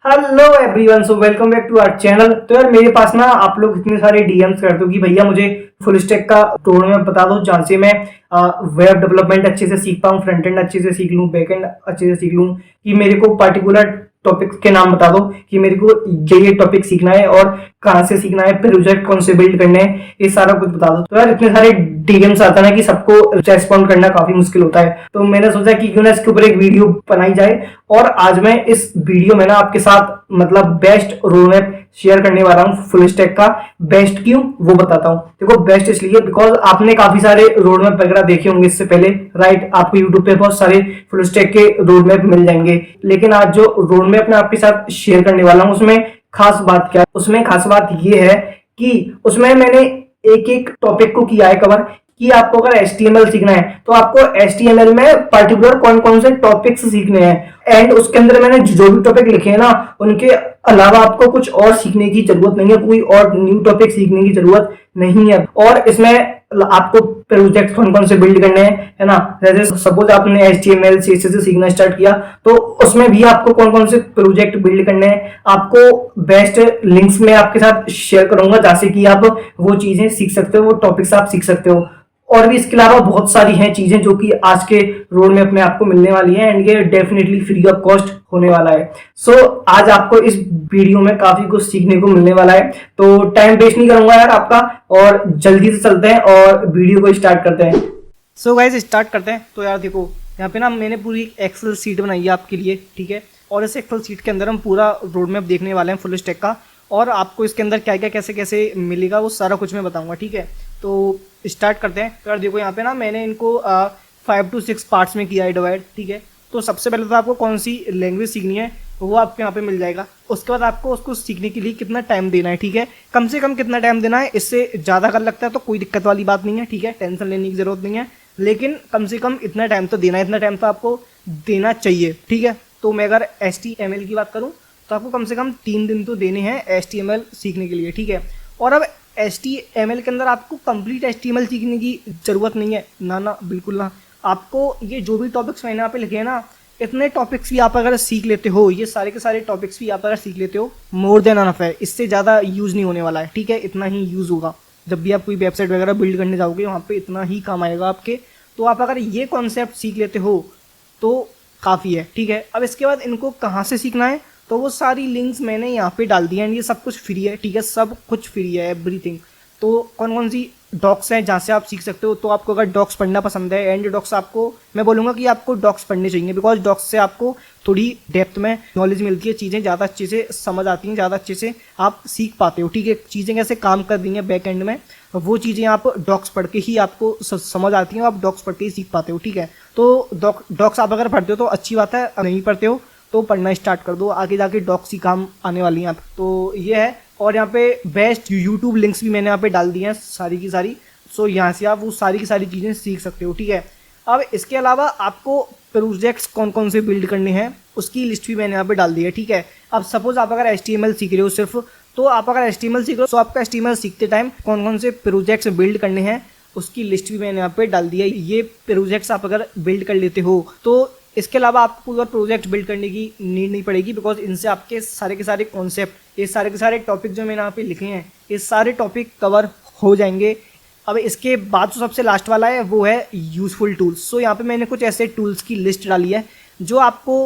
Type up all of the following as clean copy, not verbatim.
Hello everyone, so welcome back to our channel. तो यार मेरे पास ना आप लोग इतने सारे डीएम्स करते हो कि भैया मुझे फुल स्टैक का रोड मैप बता दो जहाँ से मैं वेब डेवलपमेंट अच्छे से सीख पाऊँ, फ्रंट एंड अच्छे से सीख लूँ, बैक एंड अच्छे से सीख लूँ। कि मेरे को पर्टिकुलर टॉपिक के नाम बता दो कि मेरे को ये टॉपिक सीखना है और कहाँ से सीखना है, प्रोजेक्ट कौन से बिल्ड करने हैं, ये सारा कुछ बता दो। तो यार इतने सारे डीएम्स आता है ना कि सबको रेस्पॉन्ड करना काफी मुश्किल होता है। तो मैंने सोचा कि क्यों ना इसके ऊपर एक वीडियो बनाई जाए। और आज मैं इस वीडियो में ना आपके साथ मतलब बेस्ट रोड मैप शेयर करने वाला हूँ। फुल स्टैक का बेस्ट क्यों वो बताता हूँ। देखो बेस्ट इसलिए बिकॉज आपने काफी सारे रोड मैप वगैरह देखे होंगे इससे पहले, राइट। आपको यूट्यूब पे बहुत सारे फुल स्टैक के रोड मैप मिल जाएंगे, लेकिन आज जो रोड मैप मैं आपके साथ शेयर करने वाला हूँ उसमें खास बात क्या है, उसमें खास बात ये है कि उसमें मैंने एक एक टॉपिक को किया है कवर कि आपको अगर HTML सीखना है तो आपको HTML में पर्टिकुलर कौन कौन से टॉपिक्स सीखने हैं। एंड उसके अंदर मैंने जो भी टॉपिक लिखे हैं ना उनके अलावा आपको कुछ और सीखने की जरूरत नहीं है, कोई और न्यू टॉपिक सीखने की जरूरत नहीं है। और इसमें आपको प्रोजेक्ट कौन कौन से बिल्ड करने हैं, है ना। जैसे सपोज आपने HTML CSS से सीखना स्टार्ट किया तो उसमें भी आपको कौन कौन से प्रोजेक्ट बिल्ड करने हैं, आपको बेस्ट लिंक्स में आपके साथ शेयर करूंगा जहाँ से कि आप वो चीजें सीख सकते हो, वो टॉपिक्स आप सीख सकते हो। और भी इसके अलावा बहुत सारी हैं चीजें जो कि आज के रोड मैप में आपको मिलने वाली हैं एंड ये डेफिनेटली फ्री ऑफ कॉस्ट होने वाला है। सो आज आपको इस वीडियो में काफी कुछ सीखने को मिलने वाला है। तो टाइम वेस्ट नहीं करूंगा यार आपका, और जल्दी से चलते हैं और वीडियो को स्टार्ट करते हैं। सो गाइस स्टार्ट करते हैं। तो यार देखो यहाँ पे ना मैंने पूरी एक्सेल सीट बनाई है आपके लिए, ठीक है। और इस एक्सेल सीट के अंदर हम पूरा रोड मैप देखने वाले हैं फुल स्टैक का, और आपको इसके अंदर क्या क्या कैसे कैसे मिलेगा वो सारा कुछ मैं बताऊंगा, ठीक है। तो स्टार्ट करते हैं। यार देखो यहाँ पे ना मैंने इनको 5 to 6 पार्ट्स में किया है डिवाइड, ठीक है। तो सबसे पहले तो आपको कौन सी लैंग्वेज सीखनी है वो आपको यहाँ पे मिल जाएगा। उसके बाद आपको उसको सीखने के लिए कितना टाइम देना है, ठीक है। कम से कम कितना टाइम देना है, इससे ज़्यादा अगर लगता है तो कोई दिक्कत वाली बात नहीं है, ठीक है। टेंशन लेने की जरूरत नहीं है, लेकिन कम से कम इतना टाइम तो देना है, इतना टाइम तो आपको देना चाहिए, ठीक है। तो मैं अगर HTML की बात करूँ तो आपको कम से कम 3 दिन तो देने हैं HTML सीखने के लिए, ठीक है। और अब HTML के अंदर आपको कंप्लीट HTML सीखने की ज़रूरत नहीं है, ना ना बिल्कुल ना। आपको ये जो भी टॉपिक्स मैंने यहाँ पे लिखे हैं ना, इतने टॉपिक्स भी आप अगर सीख लेते हो, ये सारे के सारे टॉपिक्स भी आप अगर सीख लेते हो, मोर देन अनफ है। इससे ज़्यादा यूज़ नहीं होने वाला है, ठीक है। इतना ही यूज़ होगा जब भी आप कोई वेबसाइट वगैरह बिल्ड करने जाओगे, वहाँ पर इतना ही काम आएगा आपके। तो आप अगर ये कॉन्सेप्ट सीख लेते हो तो काफ़ी है, ठीक है। अब इसके बाद इनको कहाँ से सीखना है तो वो सारी लिंक्स मैंने यहाँ पे डाल दी हैं। ये सब कुछ फ्री है, ठीक है, सब कुछ फ्री है, एवरीथिंग। तो कौन कौन सी डॉक्स हैं जहाँ से आप सीख सकते हो। तो आपको अगर डॉक्स पढ़ना पसंद है, एंड डॉक्स आपको मैं बोलूँगा कि आपको डॉक्स पढ़ने चाहिए, बिकॉज डॉक्स से आपको थोड़ी डेप्थ में नॉलेज मिलती है, चीज़ें ज़्यादा अच्छे से समझ आती हैं, ज़्यादा अच्छे से आप सीख पाते हो, ठीक है। चीज़ें कैसे काम कर रही हैं बैक एंड में, वो चीज़ें आप डॉक्स पढ़ के ही आपको समझ आती हैं, आप डॉक्स पढ़ के ही सीख पाते हो, ठीक है। तो डॉक्स आप अगर पढ़ते हो तो अच्छी बात है, नहीं पढ़ते हो तो पढ़ना स्टार्ट कर दो, आगे जाके डॉक्स ही काम आने वाली हैं आप। तो ये है। और यहाँ पे बेस्ट यूट्यूब लिंक्स भी मैंने यहाँ पे डाल दी हैं सारी की सारी। सो यहाँ से आप वो सारी की सारी चीज़ें सीख सकते हो, ठीक है। अब इसके अलावा आपको प्रोजेक्ट्स कौन कौन से बिल्ड करने हैं उसकी लिस्ट भी मैंने यहाँ पे डाल दी है, ठीक है। अब सपोज आप अगर HTML सीख रहे हो सिर्फ, तो आप अगर HTML सीख रहे हो तो आपका HTML सीखते टाइम कौन कौन से प्रोजेक्ट्स बिल्ड करने हैं उसकी लिस्ट भी मैंने यहाँ पे डाल दी है। ये प्रोजेक्ट्स आप अगर बिल्ड कर लेते हो तो इसके अलावा आपको कोई और प्रोजेक्ट बिल्ड करने की नीड नहीं पड़ेगी, बिकॉज इनसे आपके सारे के सारे कॉन्सेप्ट, ये सारे के सारे टॉपिक जो मैंने यहाँ पे लिखे हैं, ये सारे टॉपिक कवर हो जाएंगे। अब इसके बाद जो सबसे लास्ट वाला है वो है यूज़फुल टूल्स। सो यहाँ पे मैंने कुछ ऐसे टूल्स की लिस्ट डाली है जो आपको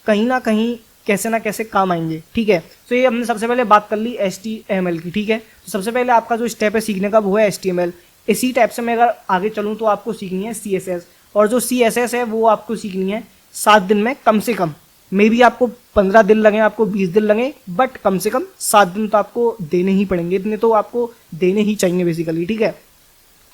कहीं ना कहीं कैसे ना कैसे काम आएंगे, ठीक है। तो ये हमने सबसे पहले बात कर ली HTML की, ठीक है। तो सबसे पहले आपका जो स्टेप है सीखने का वो है HTML। इसी टाइप से मैं अगर आगे चलूँ तो आपको सीखनी है CSS, और जो CSS है वो आपको सीखनी है 7 दिन में कम से कम। मे भी आपको 15 दिन लगे, आपको 20 दिन लगे, बट कम से कम 7 दिन तो आपको देने ही पड़ेंगे, इतने तो आपको देने ही चाहिए बेसिकली, ठीक है।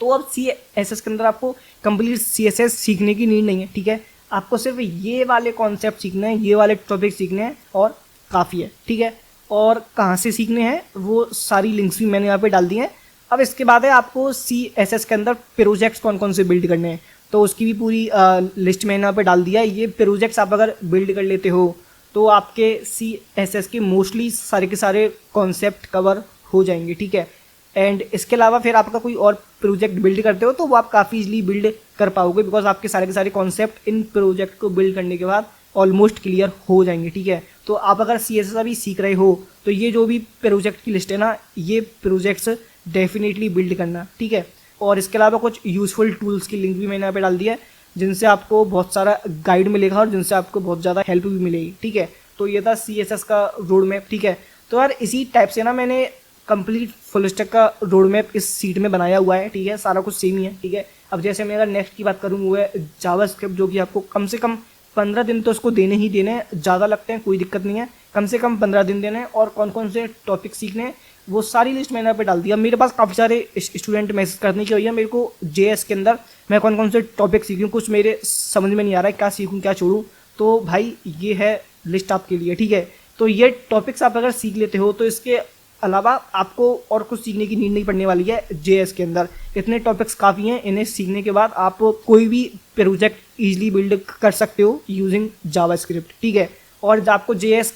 तो अब CSS के अंदर आपको कंप्लीट CSS सीखने की नीड नहीं है, ठीक है। आपको सिर्फ ये वाले कॉन्सेप्ट सीखने हैं, ये वाले टॉपिक सीखने हैं और काफ़ी है, ठीक है। और कहाँ से सीखने हैं वो सारी लिंक्स भी मैंने यहाँ पे डाल दी हैं। अब इसके बाद है आपको CSS के अंदर प्रोजेक्ट्स कौन कौन से बिल्ड करने हैं, तो उसकी भी पूरी लिस्ट मैंने यहाँ पे डाल दिया है। ये प्रोजेक्ट्स आप अगर बिल्ड कर लेते हो तो आपके CSS के मोस्टली सारे के सारे कॉन्सेप्ट कवर हो जाएंगे, ठीक है। एंड इसके अलावा फिर आपका कोई और प्रोजेक्ट बिल्ड करते हो तो वो आप काफ़ी इजीली बिल्ड कर पाओगे, बिकॉज आपके सारे के सारे कॉन्सेप्ट इन प्रोजेक्ट को बिल्ड करने के बाद ऑलमोस्ट क्लियर हो जाएंगे, ठीक है। तो आप अगर CSS अभी सीख रहे हो तो ये जो भी प्रोजेक्ट की लिस्ट है ना, ये प्रोजेक्ट्स डेफिनेटली बिल्ड करना, ठीक है। और इसके अलावा कुछ यूज़फुल टूल्स की लिंक भी मैंने यहाँ पे डाल दिया है, जिनसे आपको बहुत सारा गाइड मिलेगा और जिनसे आपको बहुत ज़्यादा हेल्प भी मिलेगी, ठीक है। तो ये था CSS का रोड मैप, ठीक है। तो यार इसी टाइप से ना मैंने कंप्लीट फुल स्टैक का रोड मैप इस सीट में बनाया हुआ है, ठीक है। सारा कुछ सेम ही है, ठीक है। अब जैसे मैं अगर नेक्स्ट की बात करूँ वो है जावास्क्रिप्ट, जो कि आपको कम से कम 15 दिन तो उसको देने ही देने हैं। ज़्यादा लगते हैं कोई दिक्कत नहीं है, कम से कम 15 दिन देने हैं। और कौन कौन से टॉपिक सीखने हैं वो सारी लिस्ट मैंने यहाँ पे डाल दिया। मेरे पास काफ़ी सारे स्टूडेंट मैसेज करने की वजह मेरे को JS के अंदर मैं कौन कौन से टॉपिक सीखूँ, कुछ मेरे समझ में नहीं आ रहा है क्या सीखूँ क्या छोड़ूँ। तो भाई ये है लिस्ट आपके लिए, ठीक है। तो ये टॉपिक्स आप अगर सीख लेते हो तो इसके अलावा आपको और कुछ सीखने की नीड नहीं पड़ने वाली है JS के अंदर। इतने टॉपिक्स काफ़ी हैं, इन्हें सीखने के बाद आप कोई भी प्रोजेक्ट ईजिली बिल्ड कर सकते हो यूजिंग जावास्क्रिप्ट, ठीक है। और जब आपको JS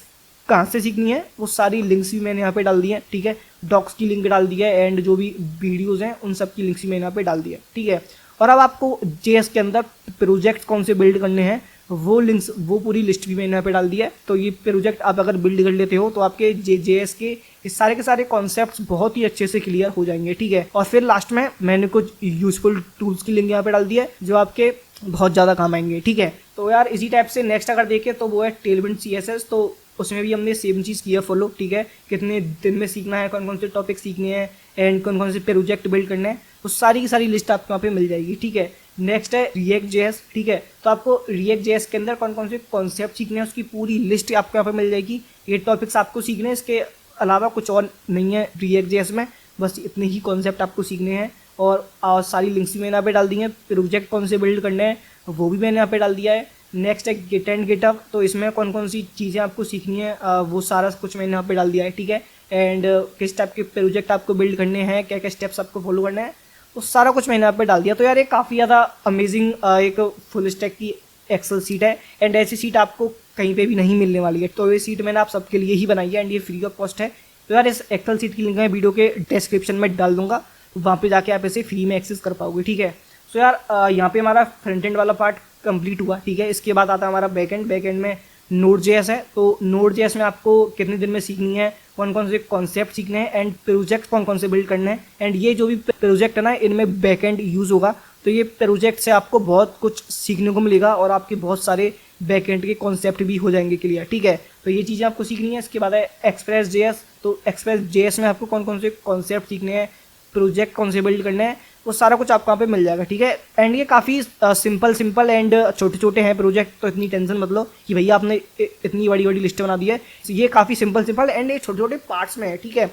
कहाँ से सीखनी है वो सारी लिंक्स भी मैंने यहाँ पे डाल दी हैं, ठीक है। डॉक्स की लिंक डाल दी है एंड जो भी वीडियोज़ हैं उन सब की लिंक्स भी मैंने यहाँ पे डाल दी है, ठीक है। और अब आपको JS के अंदर प्रोजेक्ट कौन से बिल्ड करने हैं वो लिंक्स, वो पूरी लिस्ट भी मैंने यहाँ पे डाल दी है। तो ये प्रोजेक्ट आप अगर बिल्ड कर लेते हो तो आपके JS के सारे के सारे कॉन्सेप्ट्स बहुत ही अच्छे से क्लियर हो जाएंगे, ठीक है। और फिर लास्ट में मैंने कुछ यूजफुल टूल्स की लिंक यहाँ पे डाल दी है जो आपके बहुत ज़्यादा काम आएंगे, ठीक है। तो यार इसी टाइप से नेक्स्ट अगर देखें तो वो है टेलविंड CSS। तो उसमें भी हमने सेम चीज़ की है फॉलो, ठीक है। कितने दिन में सीखना है, कौन कौन से टॉपिक सीखने हैं एंड कौन कौन से प्रोजेक्ट बिल्ड करने हैं, वो सारी की सारी लिस्ट आपको वहाँ पे मिल जाएगी, ठीक है। नेक्स्ट है React.js, ठीक है। तो आपको React.js के अंदर कौन कौन से कॉन्सेप्ट सीखने हैं उसकी पूरी लिस्ट आपको यहाँ पे मिल जाएगी। ये टॉपिक्स आपको सीखने हैं, इसके अलावा कुछ और नहीं है React.js में, बस इतने ही कॉन्सेप्ट आपको सीखने हैं। और सारी लिंक्स भी मैंने यहाँ पे डाल दी हैं। प्रोजेक्ट कौन से बिल्ड करने हैं वो भी मैंने यहाँ पे डाल दिया है। नेक्स्ट है गिट एंड गिटहब, तो इसमें कौन कौन सी चीज़ें आपको सीखनी है वो सारा कुछ मैंने यहाँ पे डाल दिया है, ठीक है। एंड किस टाइप के प्रोजेक्ट आपको बिल्ड करने हैं, क्या क्या स्टेप्स आपको फॉलो करना है, तो सारा कुछ मैंने यहाँ पे डाल दिया। तो यार ये काफ़ी ज़्यादा अमेजिंग एक फुल स्टैक की एक्सेल सीट है एंड ऐसी सीट आपको कहीं पे भी नहीं मिलने वाली है। तो ये सीट मैंने आप सबके लिए ही बनाई है एंड ये फ्री ऑफ कॉस्ट है। तो यार इस एक्सेल सीट की लिंक मैं वीडियो के डिस्क्रिप्शन में डाल दूंगा, तो वहाँ पे जाके आप इसे फ्री में एक्सेस कर पाओगे, ठीक है। तो यार यहाँ पे हमारा फ्रंट एंड वाला पार्ट कंप्लीट हुआ, ठीक है। इसके बाद आता है हमारा बैक एंड में Node.js है। तो Node.js में आपको कितने दिन में सीखनी है, कौन कौन से कॉन्सेप्ट सीखने हैं एंड प्रोजेक्ट कौन कौन से बिल्ड करने हैं। एंड ये जो भी प्रोजेक्ट है ना इनमें बैकएंड यूज़ होगा, तो ये प्रोजेक्ट से आपको बहुत कुछ सीखने को मिलेगा और आपके बहुत सारे बैकएंड के कॉन्सेप्ट भी हो जाएंगे क्लियर, ठीक है। तो ये चीज़ें आपको सीखनी है। इसके बाद है Express.js। तो Express.js में आपको कौन कौन से कॉन्सेप्ट सीखने हैं, प्रोजेक्ट कौन से बिल्ड करने हैं, वो सारा कुछ आपको यहाँ पे मिल जाएगा, ठीक है। एंड ये काफ़ी सिंपल एंड छोटे छोटे हैं प्रोजेक्ट, तो इतनी टेंशन मत लो कि भैया आपने इतनी बड़ी बड़ी लिस्ट बना दी है। ये काफ़ी सिंपल एंड ये छोटे छोटे पार्ट्स में है, ठीक है।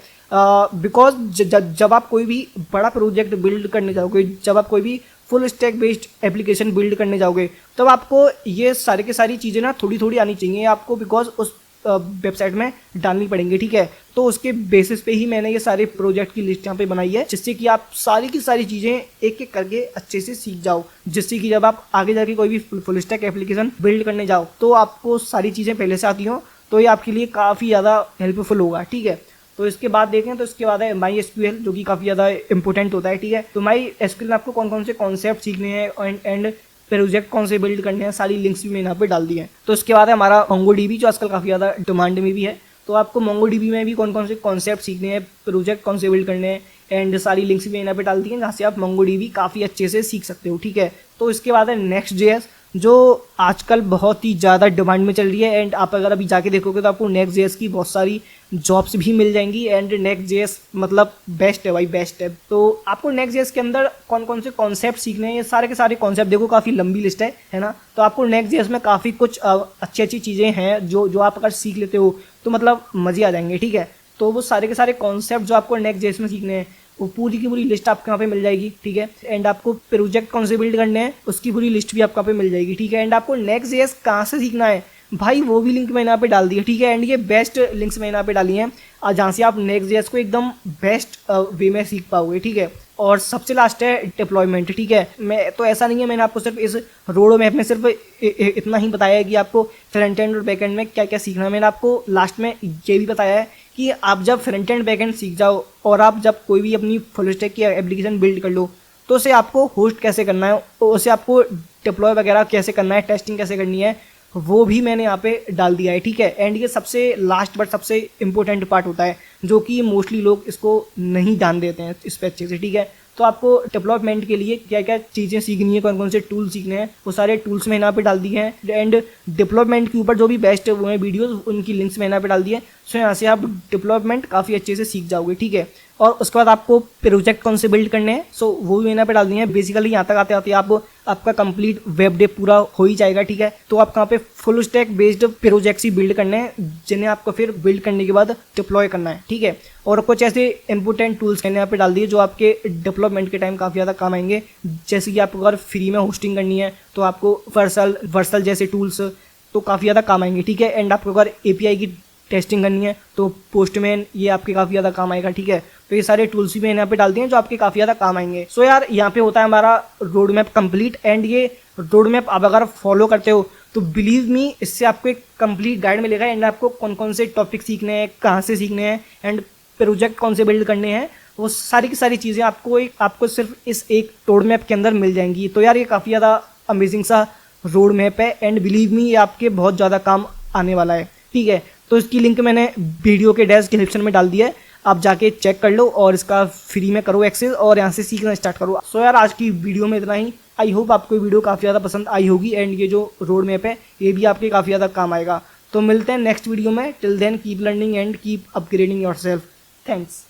बिकॉज जब आप कोई भी बड़ा प्रोजेक्ट बिल्ड करने जाओगे, जब आप कोई भी full stack based application build करने जाओगे, तब आपको ये सारे के सारी चीज़ें ना थोड़ी थोड़ी आनी चाहिए आपको, बिकॉज उस वेबसाइट में डालनी पड़ेंगे, ठीक है। तो उसके बेसिस पे ही मैंने ये सारे प्रोजेक्ट की लिस्ट यहाँ पे बनाई है, जिससे कि आप सारी की सारी चीज़ें एक एक करके अच्छे से सीख जाओ, जिससे कि जब आप आगे जाके कोई भी फुल स्टैक एप्लीकेशन बिल्ड करने जाओ तो आपको सारी चीज़ें पहले से आती हो, तो ये आपके लिए काफ़ी ज़्यादा हेल्पफुल होगा, ठीक है। तो इसके बाद देखें तो इसके बाद है MySQL, जो कि काफ़ी ज़्यादा इंपॉर्टेंट होता है, ठीक है। तो MySQL में आपको कौन कौन से कॉन्सेप्ट सीखने हैं एंड प्रोजेक्ट कौन से बिल्ड करने हैं, सारी लिंक्स भी मैंने यहाँ पे डाल दी हैं। तो इसके बाद है हमारा MongoDB, जो आजकल काफ़ी ज़्यादा डिमांड में भी है। तो आपको MongoDB में भी कौन कौन से कॉन्सेप्ट सीखने हैं, प्रोजेक्ट कौन से बिल्ड करने हैं एंड सारी लिंक्स भी यहाँ पे डाल दी हैं, जहाँ से आप MongoDB काफ़ी अच्छे से सीख सकते हो, ठीक है। तो इसके बाद है Next.js, जो आजकल बहुत ही ज़्यादा डिमांड में चल रही है एंड आप अगर अभी जाके देखोगे तो आपको Next.js की बहुत सारी जॉब्स भी मिल जाएंगी एंड Next.js मतलब बेस्ट है भाई, बेस्ट है। तो आपको Next.js के अंदर कौन कौन से कॉन्सेप्ट सीखने हैं, ये सारे के सारे कॉन्सेप्ट देखो, काफ़ी लंबी लिस्ट है ना। तो आपको Next.js में काफ़ी कुछ अच्छी अच्छी चीज़ें हैं जो आप अगर सीख लेते हो तो मतलब मज़े आ जाएंगे, ठीक है। तो वो सारे के सारे कॉन्सेप्ट जो आपको Next.js में सीखने हैं वो पूरी की पूरी लिस्ट आपके यहाँ पे मिल जाएगी, ठीक है। एंड आपको प्रोजेक्ट कौन से बिल्ड करने हैं उसकी पूरी लिस्ट भी आपको यहाँ पे मिल जाएगी, ठीक है। एंड आपको Next.js कहाँ से सीखना है भाई, वो भी लिंक मैंने यहाँ पे डाल दी है, ठीक है। एंड ये बेस्ट लिंक्स मैंने यहाँ पे डाली हैं जहाँ से आप Next.js को एकदम बेस्ट वे में सीख पाओगे, ठीक है। और सबसे लास्ट है डिप्लॉयमेंट, ठीक है। मैं तो ऐसा नहीं है, मैंने आपको सिर्फ इस रोड मैप में सिर्फ इतना ही बताया है कि आपको फ्रंट एंड और बैक एंड में क्या क्या सीखना है। मैंने आपको लास्ट में ये भी बताया है कि आप जब फ्रंट एंड बैक एंड सीख जाओ और आप जब कोई भी अपनी फुल स्टैक की एप्लीकेशन बिल्ड कर लो तो उसे आपको होस्ट कैसे करना है, तो उसे आपको डिप्लॉय वगैरह कैसे करना है, टेस्टिंग कैसे करनी है, वो भी मैंने यहाँ पे डाल दिया है, ठीक है। एंड ये सबसे लास्ट बट सबसे इंपॉर्टेंट पार्ट होता है, जो कि मोस्टली लोग इसको नहीं ध्यान देते हैं इस पे अच्छे से, ठीक है। तो आपको डेवलपमेंट के लिए क्या क्या चीज़ें सीखनी है, कौन कौन से टूल सीखने हैं, वो सारे टूल्स मैंने यहाँ पे डाल दिए हैं। एंड डेवलपमेंट के ऊपर जो भी बेस्ट वो हैं वीडियोस, उनकी लिंक्स मैंने यहाँ पे डाल दिए हैं। सो यहाँ से आप डेवलपमेंट काफ़ी अच्छे से सीख जाओगे, ठीक है। और उसके बाद आपको प्रोजेक्ट कौन से बिल्ड करने हैं, सो वो भी मैंने यहाँ पे डाल दिए हैं। बेसिकली यहाँ तक आते आते आपका कंप्लीट वेब डेव पूरा हो ही जाएगा, ठीक है। तो आपको यहाँ पे फुल स्टैक बेस्ड प्रोजेक्ट्स ही बिल्ड करने हैं, जिन्हें आपको फिर बिल्ड करने के बाद डिप्लॉय करना है, ठीक है। और कुछ ऐसे इंपॉर्टेंट टूल्स मैंने यहाँ पे डाल दिए जो आपके डेवलपमेंट के टाइम काफ़ी ज़्यादा काम आएंगे। जैसे कि आपको अगर फ्री में होस्टिंग करनी है तो आपको वर्सल जैसे टूल्स तो काफ़ी ज़्यादा काम आएंगे, ठीक है। एंड आपको अगर एपीआई की टेस्टिंग करनी है तो पोस्टमैन ये आपके काफ़ी ज़्यादा काम आएगा, ठीक है। तो ये सारे टूल्स भी मैंने यहाँ पे डाल दिए हैं जो आपके काफ़ी ज़्यादा काम आएंगे। सो यार यहाँ पे होता है हमारा रोड मैप कंप्लीट। एंड ये रोड मैप आप अगर फॉलो करते हो तो बिलीव मी इससे आपको एक कंप्लीट गाइड मिलेगा। एंड आपको कौन कौन से टॉपिक सीखने हैं, कहाँ से सीखने हैं, एंड प्रोजेक्ट कौन से बिल्ड करने हैं, वो सारी की सारी चीज़ें आपको सिर्फ इस एक रोड मैप के अंदर मिल जाएंगी। तो यार ये काफ़ी ज़्यादा अमेजिंग सा रोड मैप है। एंड बिलीव मी ये आपके बहुत ज़्यादा काम आने वाला है, ठीक है। तो इसकी लिंक मैंने वीडियो के डिस्क्रिप्शन में डाल दिया है, आप जाके चेक कर लो और इसका फ्री में करो एक्सेस और यहाँ से सीखना स्टार्ट करो। सो यार आज की वीडियो में इतना ही। आई होप आपको ये वीडियो काफ़ी ज़्यादा पसंद आई होगी। एंड ये जो रोड मैप है ये भी आपके काफ़ी ज़्यादा काम आएगा। तो मिलते हैं नेक्स्ट वीडियो में। Till then keep learning and keep upgrading yourself. Thanks.